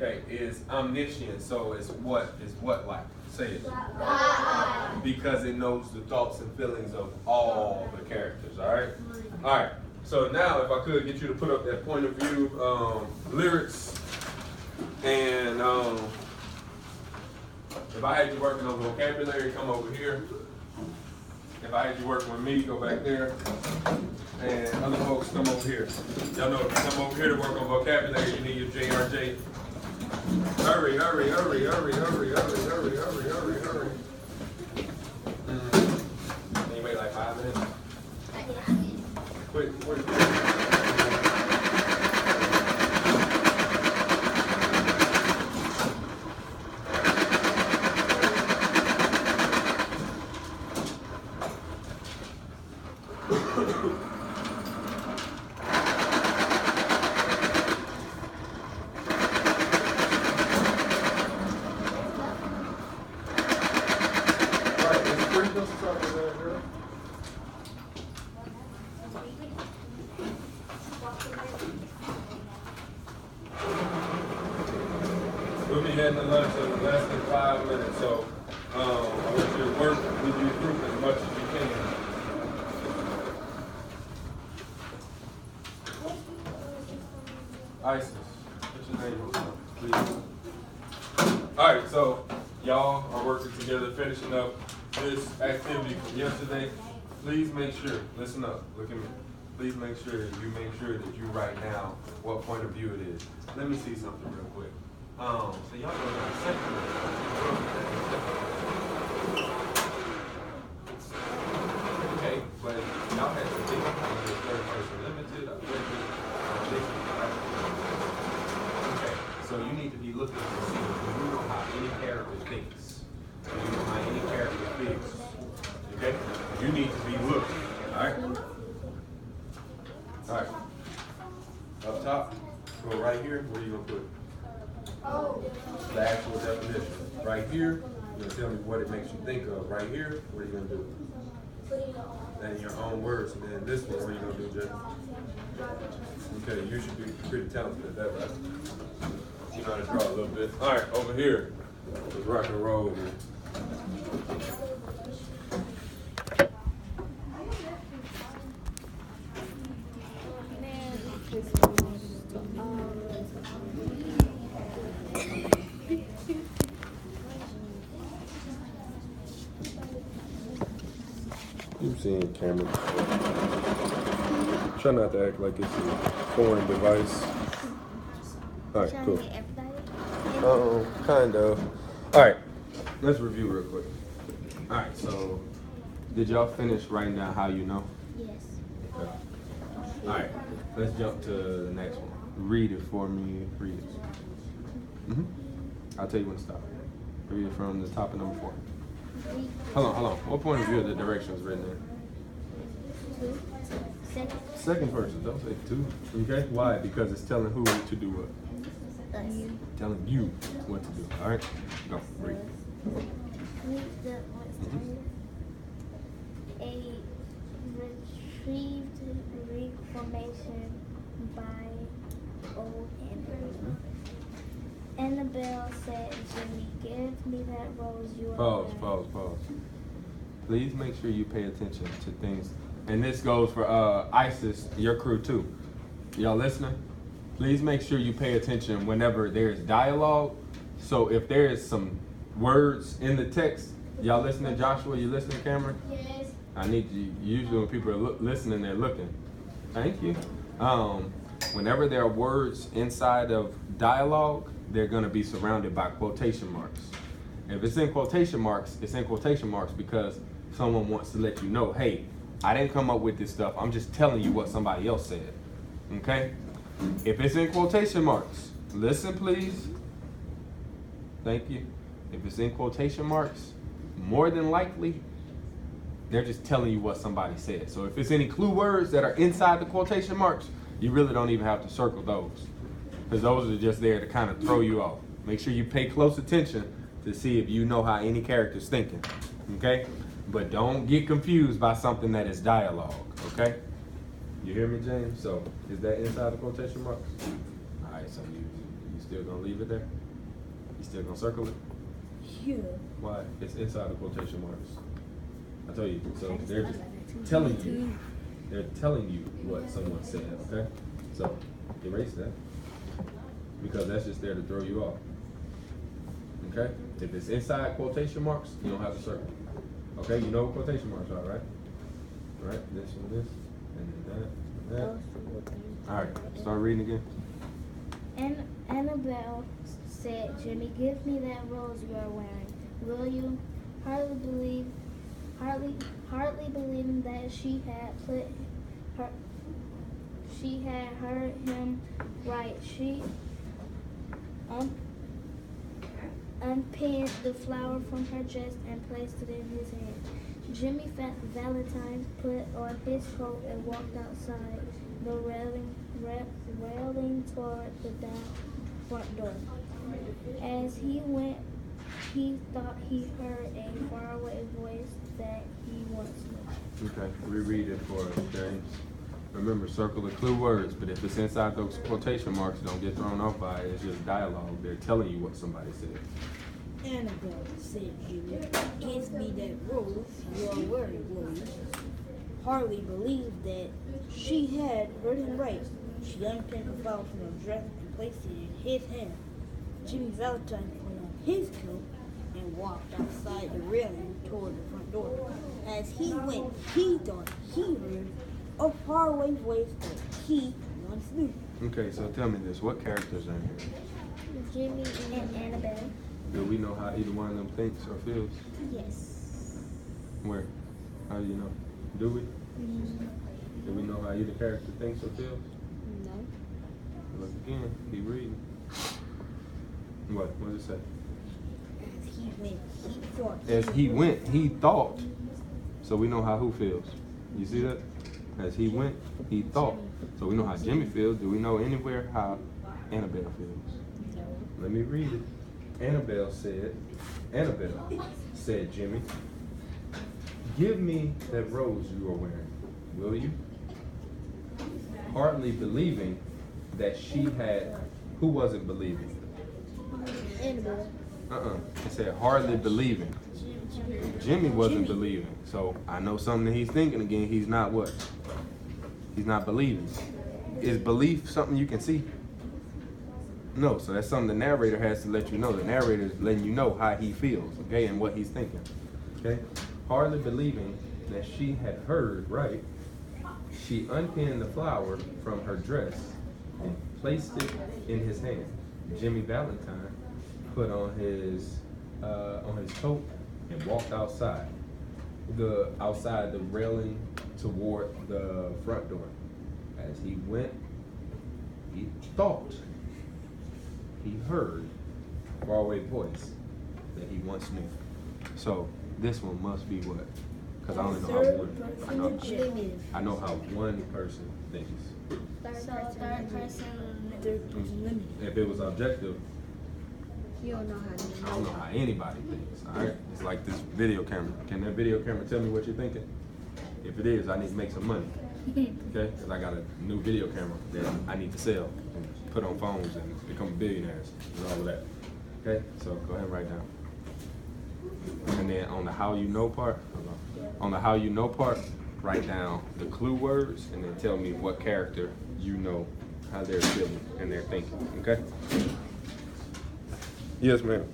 Okay, is omniscient. So it's what? It's what like? Say it. God. Because it knows the thoughts and feelings of all the characters. All right. All right. So now, if I could get you to put up that point of view lyrics, and if I had you working on vocabulary, come over here. If I had you working with me, go back there. And other folks, come over here. Y'all know if you come over here to work on vocabulary, you need your JRJ. Hurry, hurry, hurry, hurry, hurry, hurry, hurry, hurry, hurry, hurry. Can you wait like 5 minutes? Quick, quick, quick. We'll be heading to lunch in less than 5 minutes, so I want you to work with your group as much as you can. Isis, what's your name, please? All right, so y'all are working together, finishing up this activity from yesterday. Please make sure, listen up, look at me. Please make sure that you write down what point of view it is. Let me see something real quick. So y'all go to the second one. Okay, but y'all had to think about the third person limited, okay, so you need to be looking to see if you know how any character thinks. You know how any character thinks. Okay? You need to be looking. Alright? Alright. Up top, go right here, where are you gonna put it? The actual definition. Right here, you're gonna tell me what it makes you think of. Right here, what are you gonna do? And your own words. And then this one, what are you gonna do, Jay? Okay, you should be pretty talented at that, right? You know how to draw a little bit. All right, over here, let's rock and roll here. You've seen cameras before. Try not to act like it's a foreign device. Alright, cool. Kind of. Alright, let's review real quick. Alright, so did y'all finish writing down how you know? Yes. Okay. Alright, let's jump to the next one. Read it for me. Read it. I'll tell you when to stop. Read it from the top of number 4. Hold on. What point of view of the directions written there? 2. Second person, don't say 2. Okay? Why? Because it's telling who to do what? Us. Telling you what to do. Alright? Go, read. A retrieved reformation by old Henry. Annabelle said, Jimmy, give me that rose you are. Pause. Please make sure you pay attention to things. And this goes for Isis, your crew too. Y'all listening? Please make sure you pay attention whenever there's dialogue. So if there is some words in the text, y'all listening, Joshua? You listening, Cameron? Yes. I need you. Usually when people are listening, they're looking. Thank you. Whenever there are words inside of dialogue, they're going to be surrounded by quotation marks. If it's in quotation marks, it's in quotation marks because someone wants to let you know, hey, I didn't come up with this stuff. I'm just telling you what somebody else said. Okay? If it's in quotation marks, listen please. Thank you. If it's in quotation marks, more than likely, they're just telling you what somebody said. So if it's any clue words that are inside the quotation marks, you really don't even have to circle those. Because those are just there to kind of throw you off. Make sure you pay close attention to see if you know how any character's thinking. Okay? But don't get confused by something that is dialogue. Okay? You hear me, James? So is that inside the quotation marks? All right, so You still gonna leave it there? You still gonna circle it? Yeah. Why? It's inside the quotation marks. I tell you. So they're just telling you. They're telling you what someone said. Okay. So erase that because that's just there to throw you off. Okay. If it's inside quotation marks, you don't have to circle. Okay. You know what quotation marks are, right? All right. This and this, and then that, and that. All right. Start reading again. And Annabelle said, Jimmy, give me that rose you are wearing. Will you? Hardly believing that she had heard him right. She unpinned the flower from her dress and placed it in his hand. Jimmy Valentine put on his coat and walked outside the railing toward the front door. As he went, he thought he heard a faraway voice that he once knew. Okay, reread it for us, James. Remember, circle the clue words, but if it's inside those quotation marks, don't get thrown off by it. It's just dialogue. They're telling you what somebody said. Annabelle said, Jimmy, give me that rose you are wearing, will you? Harley believed that she had heard him right. She unpinned the flower from her dress and placed it in his hand. Jimmy Valentine put on his coat and walked outside the railing toward the front door. As he went, he thought he heard a faraway voice that he once knew. Okay, so tell me this. What characters are in here? Jimmy and Annabelle. Do we know how either one of them thinks or feels? Yes. Where? How do you know? Do we? Do we know how either character thinks or feels? No. Look again. Keep reading. What? What does it say? As he went, he thought. As he went, he thought. So we know how who feels. You see that? As he went, he thought. So we know how Jimmy feels. Do we know anywhere how Annabelle feels? No. Let me read it. Annabelle said, Jimmy, give me that rose you are wearing, will you? Hardly believing that she had, who wasn't believing? Annabelle. It said hardly believing. Jimmy wasn't believing. So I know something that he's thinking again. He's not what? He's not believing. Is belief something you can see? No, so that's something the narrator has to let you know. The narrator is letting you know how he feels, okay, and what he's thinking, okay? Hardly believing that she had heard right, she unpinned the flower from her dress and placed it in his hand. Jimmy Valentine put on his coat and walked outside the railing toward the front door. As he went, he thought he heard a faraway voice that he once knew. So this one must be what? Because I only know how one. I know how one person thinks. Third person. If it was objective, You don't know I don't know how anybody thinks. All right, it's like this video camera. Can that video camera tell me what you're thinking? If it is, I need to make some money. Okay, because I got a new video camera that I need to sell and put on phones and become billionaires and all of that. Okay, so go ahead and write down. And then on the how you know part, write down the clue words and then tell me what character you know how they're feeling and they're thinking. Okay? Yes, ma'am.